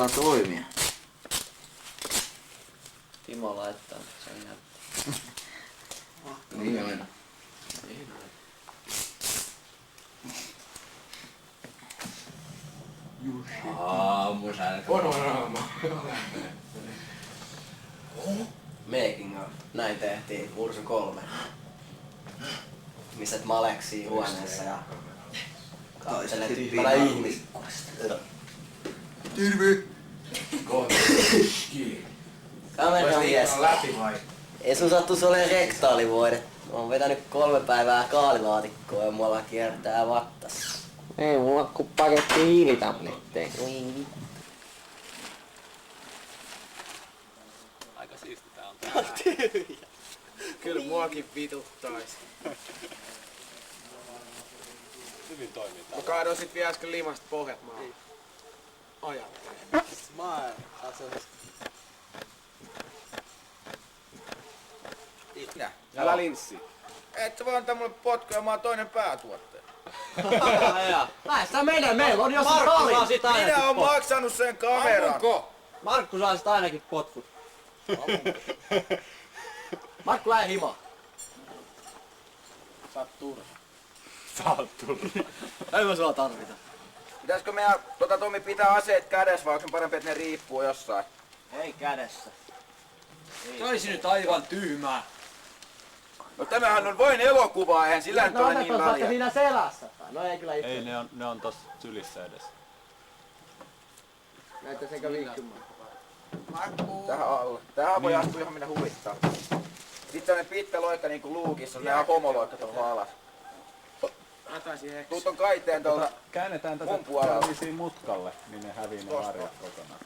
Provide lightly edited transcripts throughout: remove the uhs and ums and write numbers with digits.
alkaa toimia. Timo laittaa, se on jättä. Niin aina. Aamusälkä. Making of. Näin tehtiin Ursu 3. Missä et maleksii huoneessa ja katselee tyhmänä ihmistä. Terve! Kamera mies. Ei sun sattuis oleen rektaalivuodet. Mä oon vetänyt 3 päivää kaalilaatikkoa ja mulla kiertää vattas. Ei mulla ku paketti hiilitabletteja. Aika siisti tää on. Kyllä muakin vituttais. Hyvin toimii tää. Mä kaadoin sit vielä äsken limasta pohjat maahan. Ajattelen. Älä linssi. Et sä voi antaa mulle potkuja, mä oon toinen päätuottaja. Päästään meillä on jos Markku sitä Minä oon maksanut sen kameran. Markku saa sitä ainakin potkut. Markku lähe himaan. Saat turha. Ei mä sua tarvita. Pitäisikö meidän Tomi pitää aseet kädessä vai onko parempi, että ne riippuu jossain? Ei kädessä. Se olisi nyt aivan tyhmää. No tämähän on vain elokuvaa, eihän sillä nyt ole niin väliä. siinä selässä. No ei kyllä itse. Ei, ne on tossa sylissä edessä. Näitä sekä liikkumaan. Tähän alle. Tähän voi astua johon minä huvittaa. Sitten tämmönen pitkä loikka niinku luukissa, on nää homoloikka tuolla alas. Tuut on kaiteen tuolta Käännetään tätä mun puolella. tällaisiin mutkalle, niin ne hävii ne varjot kokonaan.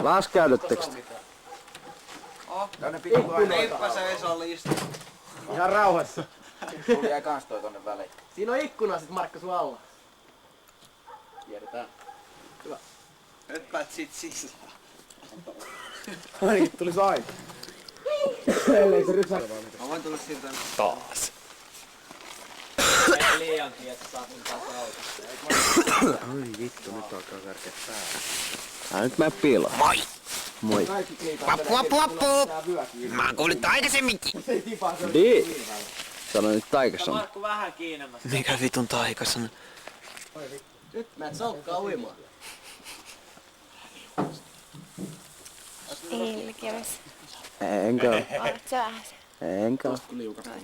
Laskäytettekö? Tämmönen pitkä loikka. Eipä se Esa listu. Ihan rauhassa. Tuli jäi kans toi tonne väliin. Siinä on ikkuna sit Markka sun alla. Tiedetään. Hyvä. Hyppäät sit sisään. Ainakin tulis aina. Ellei se rysä. Mä voin tulla siltä. Taas. Ei liiankin, että saa mun taas autosta. Ai vittu, nyt alkaa kärkeä päällä. Nyt mä piilaan. Moi! Moi. Vappu! Mä oon kuullut aikaisemminkin. Niin. Sano nyt taikassa. Markku vähän kiinnemmästä. Mikä vitun taikassa? Nyt mä et salkkaa uimaan. Ilkeäs. Enkä. Oot sähäsen. Enkä. Oot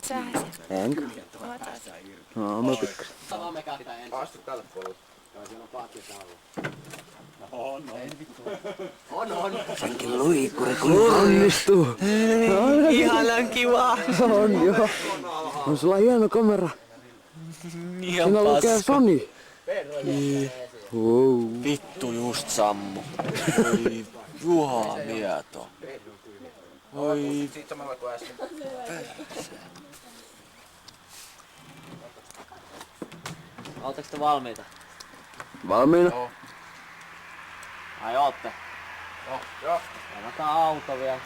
sähäsen. Enkä. Oot. No mä pikkasen. Sama me kattaa ensin. Astu tälle puolelle. On. Senkin luikuri Onnistuu. Ihanan kiva. On joo. On sulla hieno kamera. Siinä lukee Sony. Wow. Vittu just sammu. Oi juha mieto. Oi. Siitä samalla kuin äsken. Ootteko te valmiita? Valmiina? Ai ootte? Joo. Annetaan auto vielä.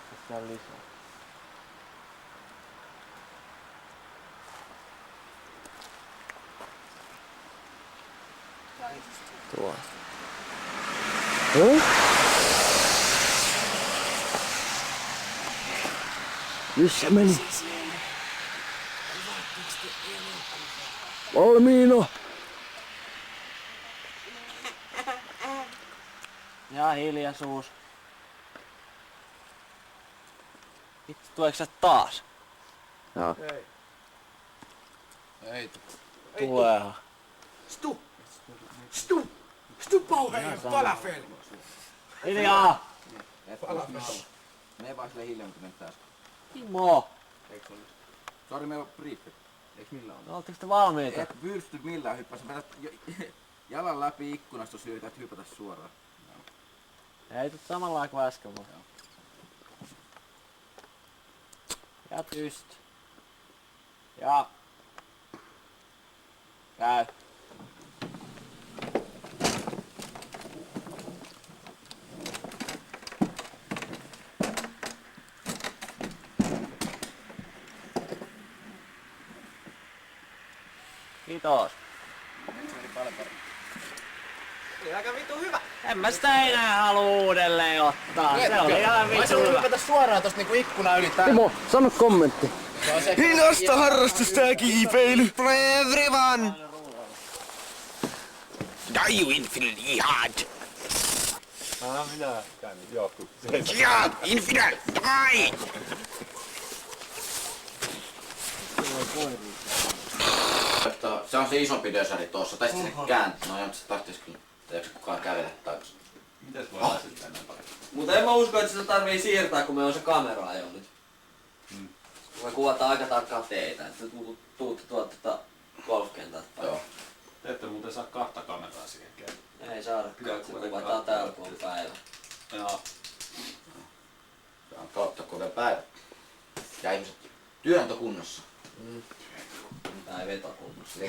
Tässä on lisää. Tuo. Hei? Missä meni? Valmiina! Ja hiljaisuus. Vittu, tueksä sä taas? Joo. Tuleehan. Stu pauheen falafel! Hiljaa! Me ei vaan sille hiljentyneet tästä. Timo! Eikö olisi? Sori, meillä on briefit. Eiks millään ole? No, ootteko te valmiita? Et pysty millään hyppässä. Vedät jalan läpi ikkunasta, jos yrität hypätä suoraan. Ei tuu samalla kuin äsken vaan. Ja tyst. Ja. Käy. Kiitos. Aika vittu hyvä. En mä sitä enää halua uudelleen ottaa. Se oli ihan vittu hyvä. Hypätä suoraan tosta niinku ikkuna yli tää. Timo, sano kommentti. Hidasta harrastus tää kiipeily. Everyone! Die you infidel jihad! Minä käyn joku. Jihad! Infidel! Die! Se on se isompi dösari tossa, tai sitten se kääntää. No joo, se tarvitsisi kyllä. Eikö kukaan kävele takaisin? Mites voi olla sitten ennen paremmin? Mutta en mä usko, että sitä tarvii siirtää, kun me on se kamera jo nyt. Kun me kuvataan aika tarkkaan teitä, että tuutte tuota golfkentältä päin. Joo. Te ette muuten saa kahta kameraa siihen kertaan. Ei saada, kun se kuvataan täällä kun on päivä. Joo. Se on kautta koko päivä. Ja ihmiset työntökunnossa. Tai vetokunnossa.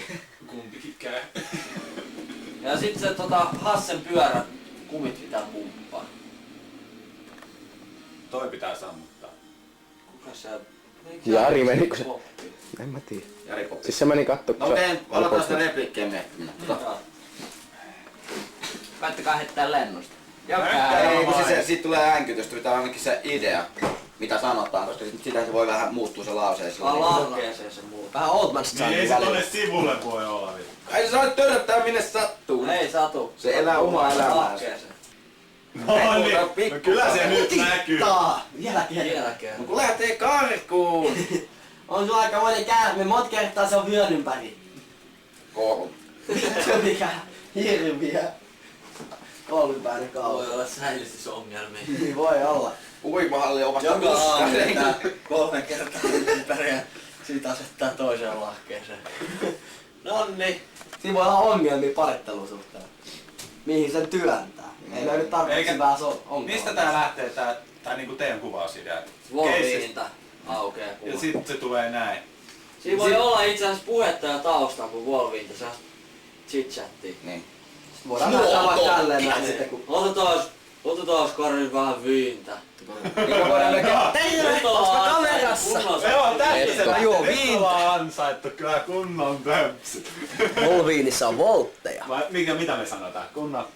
Kumpikin käy. Ja sit se Hassen pyörä kumit pitää pumppaa. Toi pitää sammuttaa. Kuka se... Jari menikö se? Poppi. En mä tiedä. Jari Poppi. Siis se meni katto, kun No se... teen, aloitetaan sitä repliikkiä miettimään. Päättäkää heittää lennosta. Ei, kun siitä tulee äänkytystä, pitää ainakin se idea, mitä sanotaan, koska sitä se voi vähän muuttua se lauseen silloin. Vaan lahkeeseen se muu. Vähän Oldman Niin Style ei se välillä. tonne sivulle voi olla vittu. Ei se saa törröttää minne sattuu. Ei satu. Se elää omaa elämäänsä. Lahkeeseen. No niin, no kyllä se nyt näkyy. Vielä kerran. No kun lähtee karkuun. On sulla aika monen käärme, monta kertaa se on vyön ympäri. Kolme. Se on mikä hirviä. Kolmipäinen kauan. Voi olla säilystysongelmia. Niin voi olla. Uimahalli omasta Joka aamu puskasta. tää 3 kertaa ympäri ja sit asettaa toiseen lahkeeseen. Nonni. Siinä voi olla ongelmia parittelun suhteen. Mihin sen työntää. Ei löydy tarpeeksi vähän ongelmaa. Mistä tää lähtee tää niinku teidän kuvausidea? Volviinta aukeaa kuva. Ja sit se tulee näin. Siinä voi olla itse asiassa puhetta ja taustalla kun Volviinta saa chit-chattia. Niin. Voidaan nähdä vaikka tälleen näin sitten kun... Otetaan Karin vähän viintä. Niin voidaan näkee. Ootko kamerassa? Joo, tästä se Mä juon Nyt viintä. ollaan ansaittu kyllä kunnon tömpsy. Volviinissa on voltteja. Vai mitä me sanotaan? Kunnon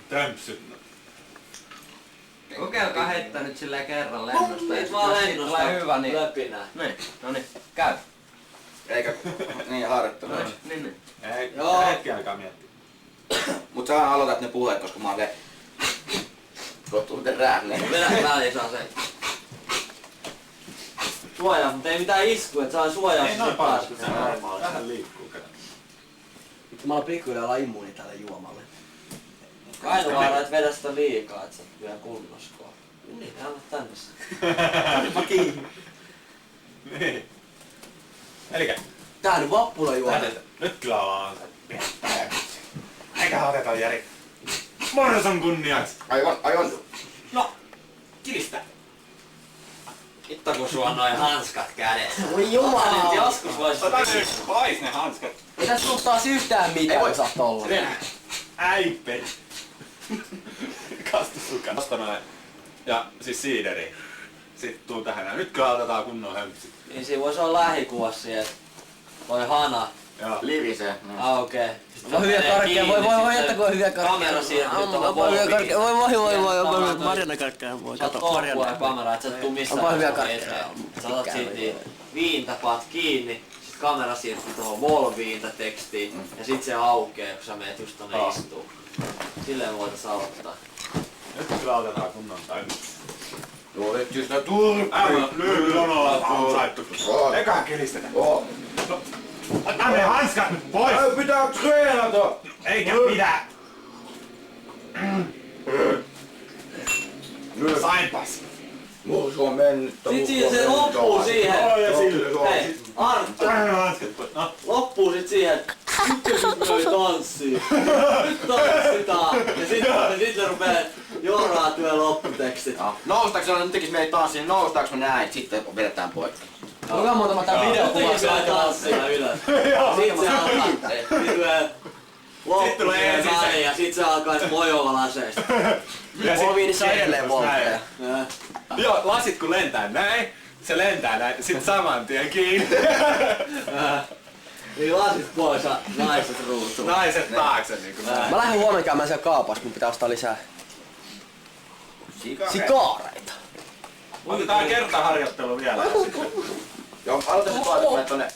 tömpsy. Kokeilkaa heittää nyt silleen kerran lennosta. Nyt vaan lennosta. Tulee hyvä niin. Löpinää. Niin, noniin, käy. Eikä niin harjoittelu. Niin. Ei, Joo. hetki aikaa miettiä. Mut sä aloitat ne puheet, koska mä oon vielä... Kohtuu miten räänneen. Vedän väliin saa sen. Suojaa, mutta ei mitään iskua, että saa suojaa. Ei noin paljon, kun se on normaali. Vähän liikkuu kyllä. Mä oon pikkuhiljaa olla immuuni tälle juomalle. Ainoa vaara, et vedä sitä liikaa, et sä oot vielä kunnossa. Niin, anna tänne sen. Mä kiinni. Niin. Elikkä, Tää nyt vappuna juoma. nyt kyllä ollaan ansaittu. Eikä oteta Jari. Morson kunniaksi. Aivan. No, kilistä. Hitto kun sulla on noin hanskat kädessä. Voi jumala! Nyt joskus vois... Ota nyt pois ne hanskat. Ei tässä tuu taas yhtään mitään, kun sä oot tolla. Äiperi. Kastusukan. Tosta noin. Ja siis siideri. Sitten tuu tähän ja nyt kyllä otetaan kunnon hömpsit. Niin siinä voisi olla lähikuvassa siihen, että toi hana Joo. Lirisee. aukeaa. Voi hyviä karkkeja, voi että kun on hyviä karkkeja. Kamera siirtyy tuohon Voi hyviä volviin. karkkeja, voi Marjana karkkeja, voi Sä oot tolkkua kamera, et sä et tuu missään Onpa hyviä vaiheessa karkkeja. eteen. Sä otat siitä niin viintapaat kiinni, sit kamera siirtyy tuohon Volviinta tekstiin ja sit se aukeaa, kun sä meet just tonne istuu. Silleen voitais aloittaa. Nyt kyllä otetaan kunnon täynnä. Joo, nyt just nää turppi. Aivan, nyt on ollaan ansaittu. Eka kilistetään. Ota ne hanskat nyt pois! Ei pitää treenata! Eikä pidä! Sainpas! Murs on mennyt. Sit se loppuu siihen. Oi ja sille. Hei, Arttu, Ota ne hanskat pois. No. loppuu sit siihen, että nyt me tanssii. Nyt tanssitaan. Ja sit se rupee joraa työ lopputekstit. Noustaaks se nyt tekis meitä tanssia, niin noustaaks me näin, sitten vedetään poikki. Kuinka monta mä tän videokuvaksi laitetaan tanssia ylös. Sit se alkaa. Sit tulee tulee loppuun ja sit se alkais mojova laseista. Volviinissa on edelleen voltteja. Joo, lasit kun lentää näin, se lentää näin, sit saman tien kiinni. Niin lasit pois ja naiset ruutuun. Naiset taakse niinku. Mä lähden huomenna käymään siellä kaupassa, mun pitää ostaa lisää sikaareita. Otetaan kertaharjoittelu vielä. Joo, aloita se tuote tonne.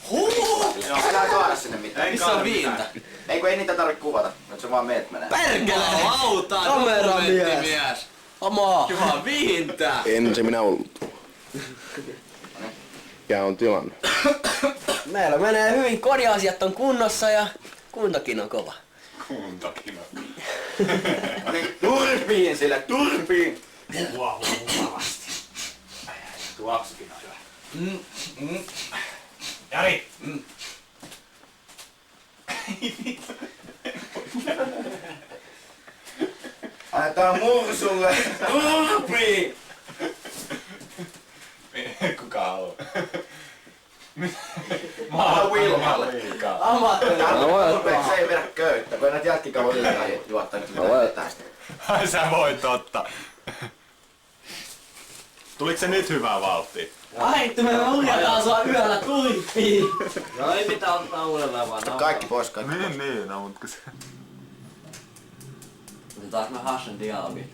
Älä kaada sinne mitään. Missä on viintä? Ei kun ei niitä tarvitse kuvata. Nyt se vaan meet menee. Perkele! Lauta, Kameramies! Amaa! Juha viintä! En se minä ollut. Mikä on tilanne? Meillä menee hyvin, kodiasiat on kunnossa ja kuntokin on kova. Kuntokin on. No niin, turpiin sille, turpiin! Mukavasti. Tuoksukin on hyvä. Jari! Annetaan mursulle, turpiin! Kuka haluaa? Anna Wilmalle. Amatööri. Se ei vedä köyttä, kun ei näitä jätkikään voi liikaa juottaa, nyt pitää vetää sitä. Ai sä voit ottaa. Tuliko se nyt hyvää vauhtia? Aitti, me ohjataan sua yöllä turpiin! No ei mitään ottaa uudelleen vaan. Kaikki pois, kaikki. Niin, no mut kun se... Otetaan me Hassan dialogi.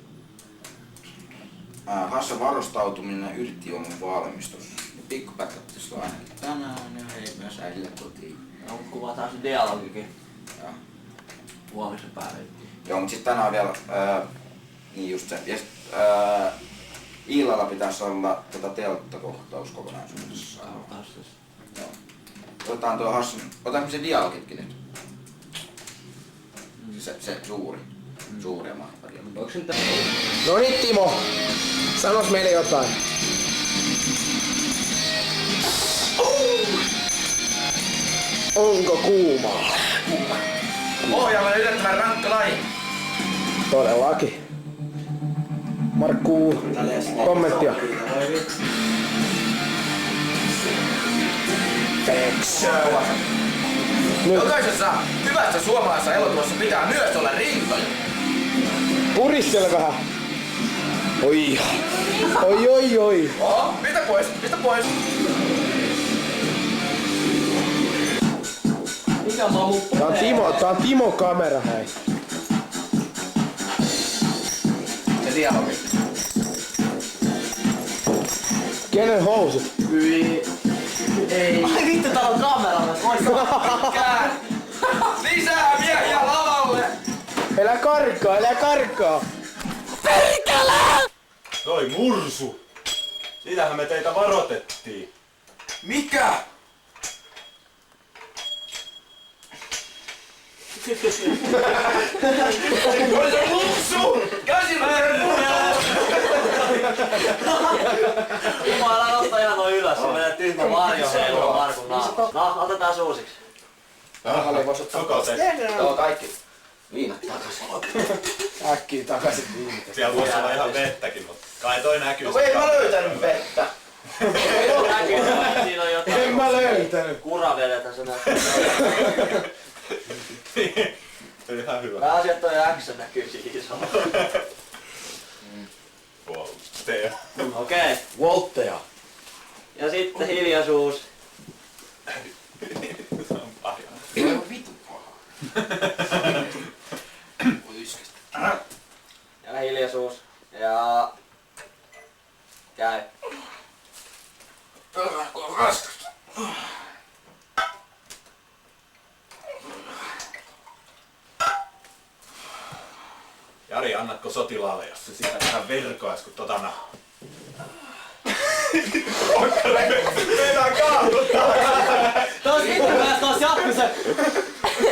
Hassan varustautuminen yrttijuomun valmistus. Pikkupätkät pitäis olla aina. Tänään ei myös äidille kotiin. No mut kuvataan se dialogikin. Joo. Huomisen päälle. Joo, mut sit tänään on vielä, niin just se. Ja sit, illalla pitäis olla telttakohtaus kokonaisuudessaan. Joo. Otetaan tuo Hassan, otanko se dialogitkin nyt? Se suuri. Suuri ja mahtava dialogi. Onko se nyt No niin Timo, sanos meille jotain. Onko kuumaa? Pohjalla on yllättävän rankka laji. Todellakin. Markku, kommenttia. Jokaisessa hyvässä suomalaisessa elokuvassa pitää myös olla rintoja. Puristele vähän. Oi. Oi oi oi. Oho, pistä pois, pistä pois. mikä mamu? Tää on Timo kamera, hei. Se dialogi. Kenen housut? Ei. Ai vittu, täällä on kamera. Lisää miehiä lavalle! Elä karkkaa, elä karkkaa. Toi mursu! Siitähän me teitä varoitettiin. Mikä? Oli se mursu! Käsimäärä Jumala, nostaa ihan noin ylös. Se menee tyhmä varjo heilua Markun naamassa. No, otetaan uusiksi. Koko se. Joo, kaikki. Liinat takaisin. Äkkiä takaisin viimeiset. Siellä voisi olla ihan vettäkin, mutta kai toi näkyy. No ei mä löytänyt vettä. Siinä on jotain. En mä löytänyt. Kuravedetä se näkyy. Se on ihan hyvä. Pääasiat toi X näkyy siis. Voltteja. Okei. Voltteja. Ja sitten hiljaisuus. Se on paha. Vitu paha. Ja hiljaisuus. Ja... Käy. Raskasta. Jari, annatko sotilaalle, jos se sitä vähän verkois, kun Meidän kaatuttaa! Tos vittu pääs tos jatku se...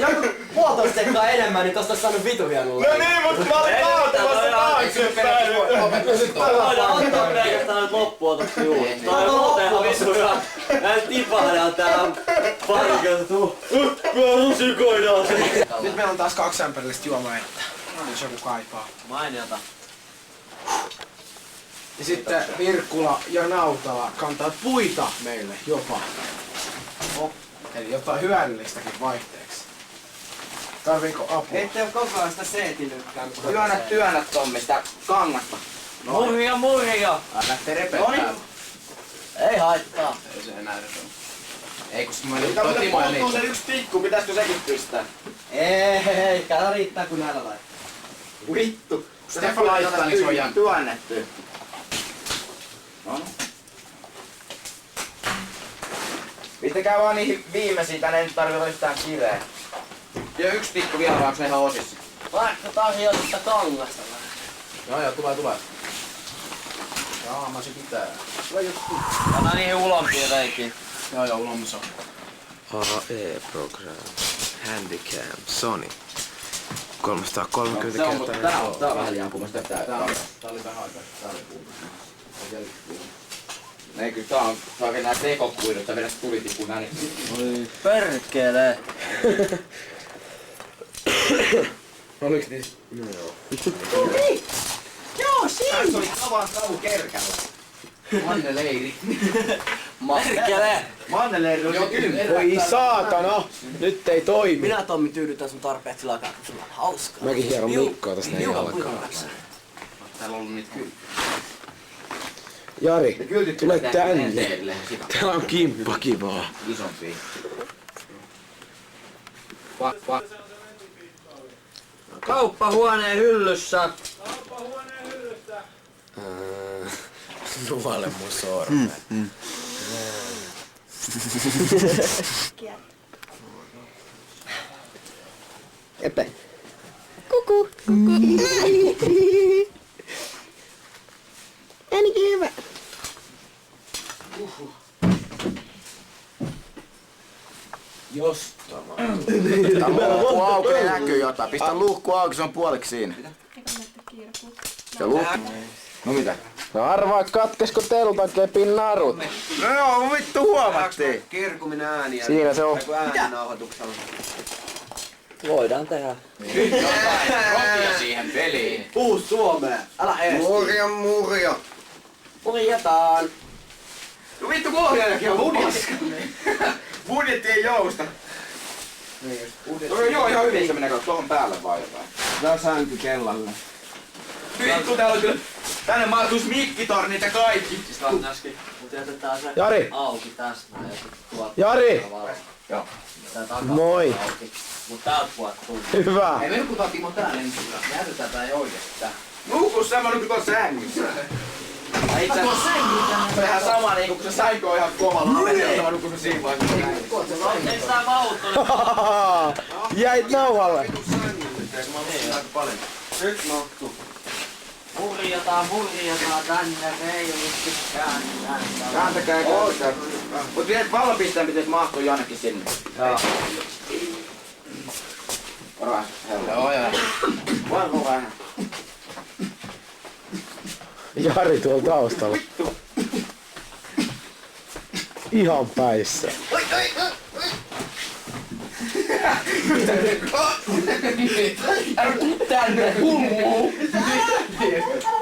Joku puolitoista sekkaa enemmän, niin tosta ois saanut vitu vielä mulle. No niin, mut mä olin kaatumassa taaksepäin! Voidaan ottaa pelkästään nyt loppuun tosta juuri. Toi on muuten vitu hyvä. Näin tipahdaan täällä parikastuu. Rusikoidaan se. Nyt meillä on taas 2 ämpärillistä juomavettä, jos joku kaipaa. Mainiota. Ja sitten Virkkula ja Nautala kantaa puita meille jopa. Eli jotain hyödyllistäkin vaihteeksi. Tarviiko apua? Ette oo koko ajan sitä seetillytkään. Työnnä Tommi sitä kangasta. Murhia! Lähtee repeämään. Ei haittaa. Ei se enää repeä. Ei kun mä Mitä mulle puuttuu se yksi tikku, pitäisikö sekin pistää? Ei, kato riittää kun näillä laittaa. Vittu. Stefan laittaa, niin se on jännä. Työnnetty. No. Pistäkää vaan niihin viimeisiin, tänne ei nyt tarvitse yhtään kireä. Ja yksi tikku vielä, vaan onks ne ihan osissa? Vaikka taas hiotetta kangasta vähän. Joo, tulee. Jaa, se pitää. Anna niihin ulompiin reikiin. Joo, ulommissa on. AE-program. Handycam. Sony. 330 Se on, mutta tää kertaa. on vähän liian kummasta. Tää oli vähän aikaa. Tää oli kuuma. ei kyllä, tää on oikein nää tekokuidut, sä vedät tulitikun näin. Oi perkele. Oliks niissä? Joo, siinä! Se oli tavan savu kerkällä. Manneleiri. Perkele! Manneleiri on se 10. Voi saatana! Nyt ei toimi. Minä Tommi tyydytään sun tarpeet sillä aikaa, kun sulla on hauskaa. Mäkin hieron Mikkoa tästä näin Hiukan jalkaan. puhutaan. Täällä on ollut niitä kyllä. Jari, tule tänne. Täällä on kimppa kivaa. Isompia. Kauppahuoneen hyllyssä. Nuole mun sormet. Epe. Kuku. Ainakin hyvä. Pistä luukku auki, niin näkyy jotain. Pistä luukku auki, se on puoliksi siinä. Se luukku. No mitä? No arvaa katkesko teltan kepin narut. No joo, vittu huomattiin. Kirkuminen ääniä. Siinä se on. Tai kun ääninauhoituksella. Voidaan tehdä. Rotia siihen peliin. Puhu suomea. Älä ees. Murjo. Purjetaan. No vittu Pohjanakin on budjetti. Budjetti ei jousta. No joo, ihan hyvin se menee, kun tuohon päälle vaan jotain. Tää sänky kellalle. Vittu, täällä on kyllä... Tänne mahtuis mikkitornit ja kaikki. Siis lännäskin. Mut jätetään se Jari. auki tästä näin ja sit tuolta. Jari. Joo. Tää takaa Moi. auki. Mut täältä puolta tuli. Hyvä. Ei me nukutaan Timo täällä, niin jätetään tää ei oikeesti tää. Nuku semmonen kuin tuossa sängyssä. Se on ihan sama niinku, kun se sänky on ihan kovalla. Mä menin sama nuku siinä vaiheessa. Eiks tää mauttunut? Jäit nauhalle. Nyt mahtuu. Murjataan tänne, reilusti käännetään. Kääntäkää ja kääntäkää. Mut vielä vallopisteen pitäis mahtua jonnekin sinne. Joo. Varo vähän. Joo, joo. Varo vähän. Jari tuolla taustalla. Ihan päissä. Tänne hummuu.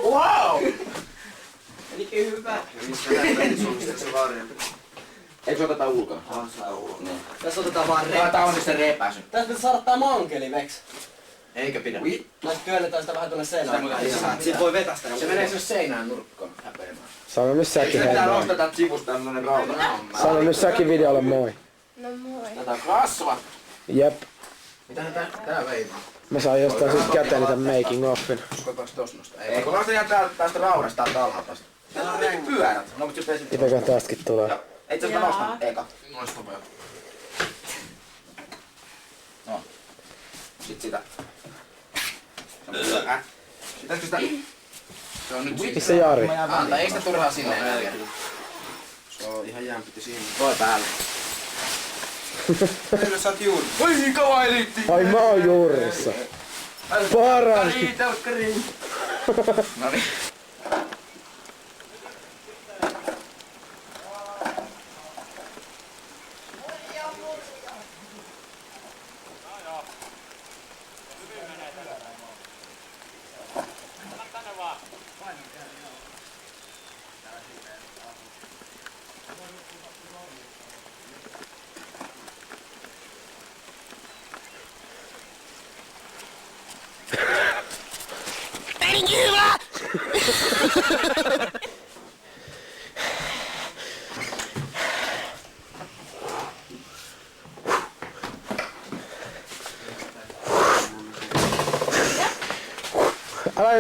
Wow! Elikin hyvä. Mistä näin suunnistaa se varjo? Eikö oteta ulkoa? On saa ulos. Tässä otetaan vaan repäsy. Tää on nyt se repäsy. Tässä pitää saada tää mankeli veks. Eikä pidä. Näistä työnnetään sitä vähän tuonne seinään. Sit voi vetästä. Se menee sinne seinään nurkkoon häpeämään. Sano nyt säkin Pitää hei moi. nostaa täältä sivusta tämmönen rauta. Sano nyt säkin videolle moi. No moi. Tätä on kasvat. Jep. Mitähän tää veivaa? Mä sain jostain sit käteeni tän making offin. Koitaanko tos nostaa? Ei kun nostaa ihan tästä raudasta täältä alhaalta. Täällä on renki pyörät. No mut se pesi. Itäkään tästäkin tulee. Ei tästä nosta eka. Noista vaan. No. Sit sitä. Pitäisikö sitä... Se on nyt Missä Jari? Anta, ei sitä turhaa sinne enää. Se on ihan jämpiti siinä. Toi päälle. Kyllä sä oot juuri. Oi niin kauan eliitti! Ai mä oon juurissa. Paras. Telkkariin! Noniin.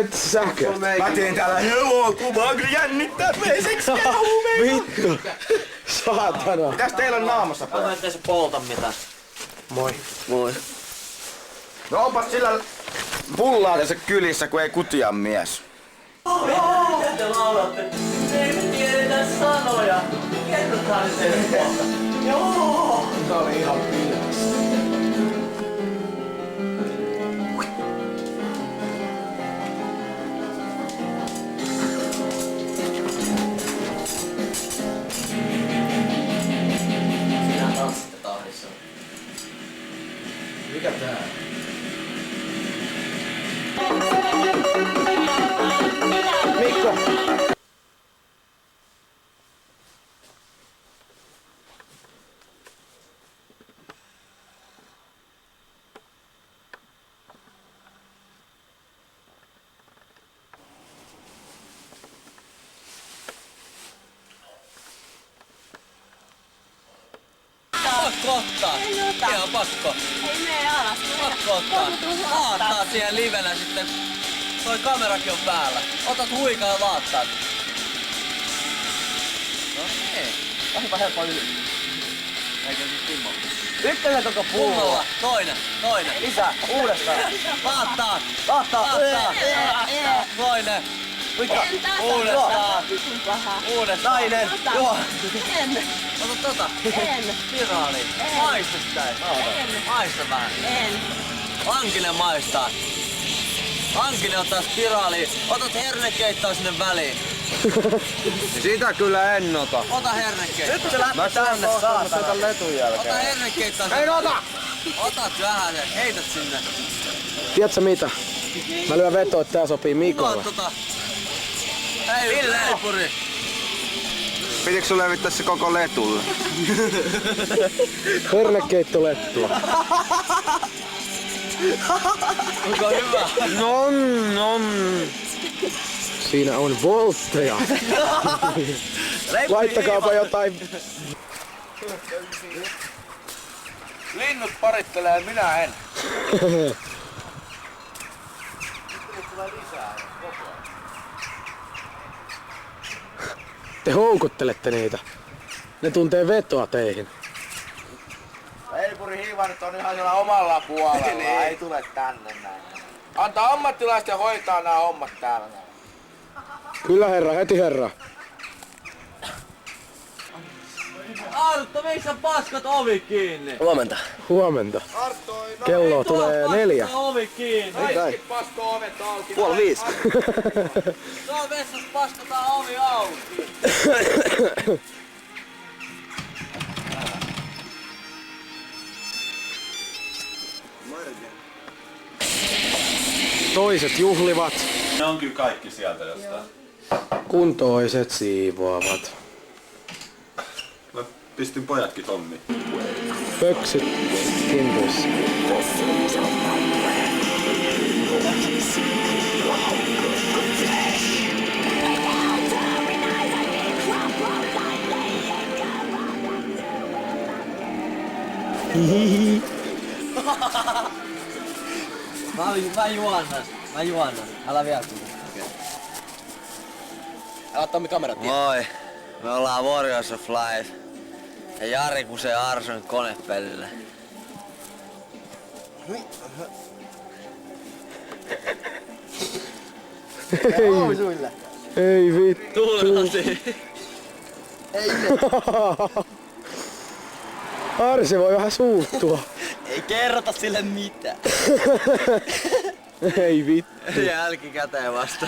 nyt sähköä? Mä teen täällä elokuvaa, kun jännittää meiseksi Vittu. Saatana. Mitäs teillä on naamassa? Mä ettei se polta mitään. Moi. Moi. No onpas sillä pullaa tässä kylissä, kun ei kutia mies. Te laulatte. Ei me tiedetä sanoja. Kerrotaan sen. Joo. Tää oli ihan pilkas. Sinä tanssitte tahdissa. Mikä tää? Mikko! Pakko ottaa. Ihan pakko. Ei mene alas. Pakko ottaa. Laattaa siihen livenä sitten. Toi kamerakin on päällä. Otat huikaa ja laattaat. No niin. Onpa helppo yli. Eikö se Timo? Ykkönen koko pullolla. Pullolla. Toinen. Lisää. Uudestaan. Laattaa. Laattaa. Toinen. En taas. Uudestaan. Vitun paha. Uudestaan. Nainen. Ota. Joo. En. Ota tota. En. Spiraali. Maista sitä. En. Maista vähän. En. Ankinen maistaa. Ankinen ottaa spiraaliin. Otat hernekeittoa sinne väliin. Sitä kyllä en ota. Ota hernekeittoa. Nyt se lähtee tänne saatana. letun jälkeen. Ota hernekeittoa sinne. Ei ota! Otat vähän sen. Heität sinne. Tiedätkö mitä? Mä lyön vetoa, että tää sopii Mikolle. Tota. Hei, Leipuri. Pitikö sulle levittää se koko letulle? Hernekeittolettua. Onko hyvä? Nom. Siinä on voltteja. Laittakaapa jotain. Linnut parittelee, minä en. Te houkuttelette niitä. Ne tuntee vetoa teihin. Leipuri hiivanit on ihan siellä omalla puolella, ei tule tänne näin. Antaa ammattilaisten hoitaa nämä hommat täällä näin. Kyllä herra, heti herra. Arttu, missä paskat ovi kiinni? Huomenta. Huomenta. Kello tulee 4. Paskat ovi kiinni. Näin. Pasko ovet auki. 4:30. Tuolla vessassa paskataan ovi auki. Toiset juhlivat, Ne on kyllä kaikki sieltä jostain. kun toiset siivoavat. Mä pistin pojatkin hommiin. Pöksyt kimpuissa. Mä juonnan. Älä vielä kuule. Älä Tommi kamerat tiedä. Moi. Me ollaan Warriors of Life. Ja Jari kusee Arson konepelille. Ei vittu. Tuulasi. Arsi voi vähän suuttua. Ei kerrota sille mitään. Ei vittu. Jälkikäteen vasta.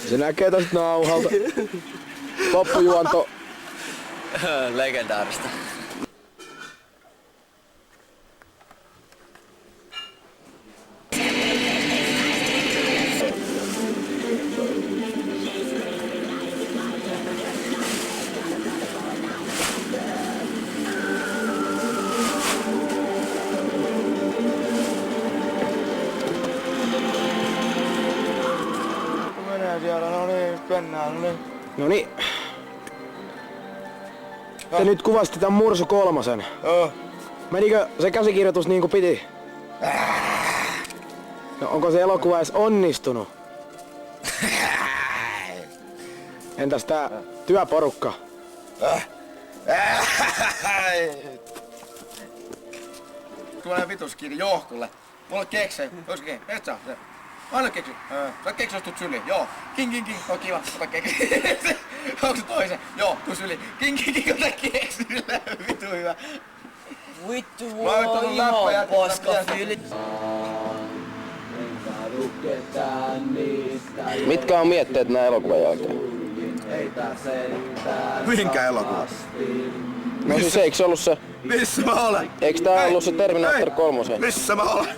Se näkee tästä nauhalta. Loppujuonto. Legendaarista. Menee siellä, no niin, mennään nyt. Noniin. Te nyt kuvasitte tän Mursu 3. Joo. Menikö se käsikirjoitus niin kuin piti? No onko se elokuva edes onnistunut? Entäs tää työporukka? Tulee vitus kiinni johkulle. Mulla on keksejä. Olisiko et saa? Anna keksi. Sä keksi ostut syliin. Joo. King. On kiva. Ota keksi. Onko se toisen? Joo, tuu syliin. King. Ota keksi. Vitu hyvä. Vittu, Mä mulla oon on ottanut ihan läppä paska fiilis. Mitkä on mietteet nää elokuvan jälkeen? Minkä elokuva? No siis eikö se ollut se... Missä mä olen? Eikö tää ollut se Terminator 3? Missä mä olen?